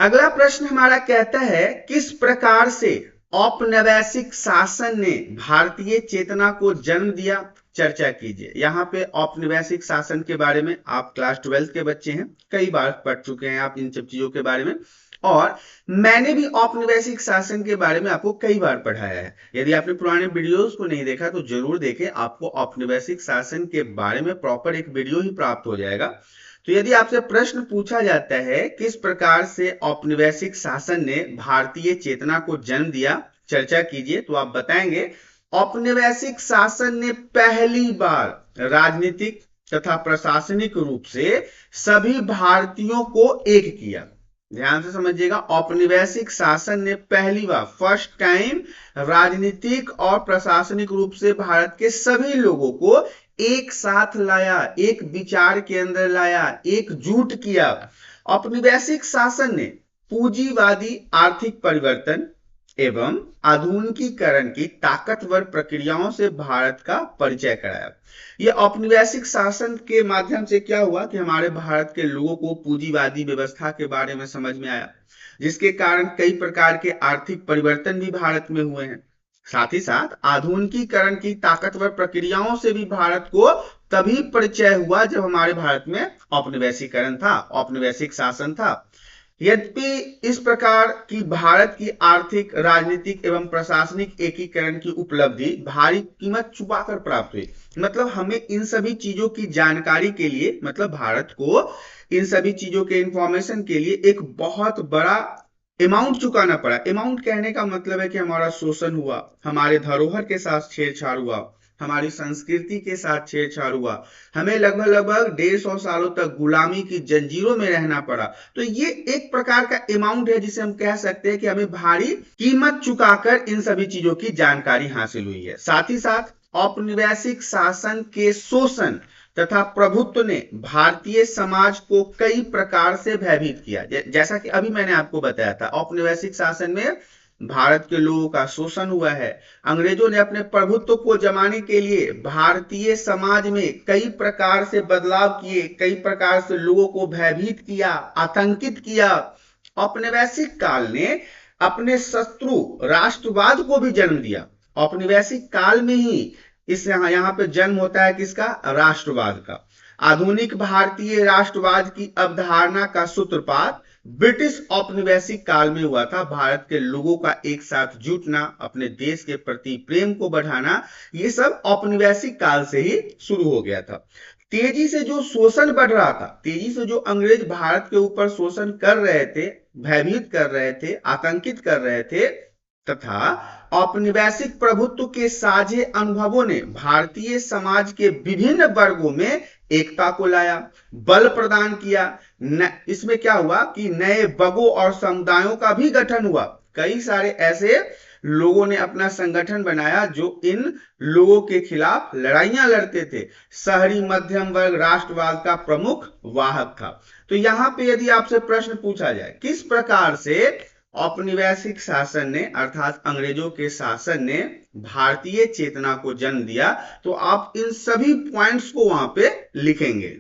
अगला प्रश्न हमारा कहता है, किस प्रकार से औपनिवेशिक शासन ने भारतीय चेतना को जन्म दिया, चर्चा कीजिए। यहाँ पे औपनिवेशिक शासन के बारे में आप क्लास 12 के बच्चे हैं, कई बार पढ़ चुके हैं आप इन सब चीजों के बारे में, और मैंने भी औपनिवेशिक शासन के बारे में आपको कई बार पढ़ाया है। यदि आपने पुराने वीडियोस को नहीं देखा तो जरूर देखें, आपको औपनिवेशिक शासन के बारे में प्रॉपर एक वीडियो ही प्राप्त हो जाएगा। तो यदि आपसे प्रश्न पूछा जाता है किस प्रकार से औपनिवेशिक शासन ने भारतीय चेतना को जन्म दिया, चर्चा कीजिए, तो आप बताएंगे औपनिवेशिक शासन ने पहली बार राजनीतिक तथा प्रशासनिक रूप से सभी भारतीयों को एक किया। ध्यान से समझिएगा, औपनिवेशिक शासन ने पहली बार, फर्स्ट टाइम, राजनीतिक और प्रशासनिक रूप से भारत के सभी लोगों को एक साथ लाया, एक विचार के अंदर लाया, एकजुट किया। औपनिवेशिक शासन ने पूंजीवादी आर्थिक परिवर्तन एवं आधुनिकीकरण की ताकतवर प्रक्रियाओं से भारत का परिचय कराया। यह औपनिवेशिक शासन के माध्यम से क्या हुआ कि हमारे भारत के लोगों को पूंजीवादी व्यवस्था के बारे में समझ में आया, जिसके कारण कई प्रकार के आर्थिक परिवर्तन भी भारत में हुए हैं। साथ ही साथ आधुनिकीकरण की ताकतवर प्रक्रियाओं से भी भारत को तभी परिचय हुआ जब हमारे भारत में औपनिवेशीकरण था, औपनिवेशिक शासन था। यद्यपि इस प्रकार की भारत की आर्थिक, राजनीतिक एवं प्रशासनिक एकीकरण की उपलब्धि भारी कीमत चुकाकर प्राप्त हुई। मतलब हमें इन सभी चीजों की जानकारी के लिए, मतलब भारत को इन सभी चीजों के इंफॉर्मेशन के लिए एक बहुत बड़ा अमाउंट चुकाना पड़ा। अमाउंट कहने का मतलब है कि हमारा शोषण हुआ, हमारे धरोहर के साथ छेड़छाड़ हुआ, हमारी संस्कृति के साथ छेड़छाड़ हुआ, हमें लगभग 150 सालों तक गुलामी की जंजीरों में रहना पड़ा। तो ये एक प्रकार का अमाउंट है जिसे हम कह सकते हैं कि हमें भारी कीमत चुकाकर इन सभी चीजों की जानकारी हासिल हुई है। साथ ही साथ औपनिवेशिक शासन के शोषण तथा प्रभुत्व ने भारतीय समाज को कई प्रकार से भयभीत किया। जैसा कि अभी मैंने आपको बताया था, औपनिवेशिक शासन में भारत के लोगों का शोषण हुआ है। अंग्रेजों ने अपने प्रभुत्व को जमाने के लिए भारतीय समाज में कई प्रकार से बदलाव किए, कई प्रकार से लोगों को भयभीत किया, आतंकित किया। औपनिवेशिक काल ने अपने शत्रु राष्ट्रवाद को भी जन्म दिया। औपनिवेशिक काल में ही इस यहाँ पे जन्म होता है किसका? राष्ट्रवाद का। आधुनिक भारतीय राष्ट्रवाद की अवधारणा का सूत्रपात ब्रिटिश औपनिवेशिक काल में हुआ था। भारत के लोगों का एक साथ जुटना, अपने देश के प्रति प्रेम को बढ़ाना, ये सब औपनिवेशिक काल से ही शुरू हो गया था। तेजी से जो शोषण बढ़ रहा था, तेजी से जो अंग्रेज भारत के ऊपर शोषण कर रहे थे, भयभीत कर रहे थे, आतंकित कर रहे थे, तथा औपनिवेशिक प्रभुत्व के साझे अनुभवों ने भारतीय समाज के विभिन्न वर्गों में एकता को लाया, बल प्रदान किया। इसमें क्या हुआ कि नए वर्गों और समुदायों का भी गठन हुआ। कई सारे ऐसे लोगों ने अपना संगठन बनाया जो इन लोगों के खिलाफ लड़ाइयां लड़ते थे। शहरी मध्यम वर्ग राष्ट्रवाद का प्रमुख वाहक था। तो यहां पे यदि आपसे प्रश्न पूछा जाए किस प्रकार से औपनिवेशिक शासन ने, अर्थात अंग्रेजों के शासन ने भारतीय चेतना को जन्म दिया, तो आप इन सभी पॉइंट्स को वहां पे लिखेंगे।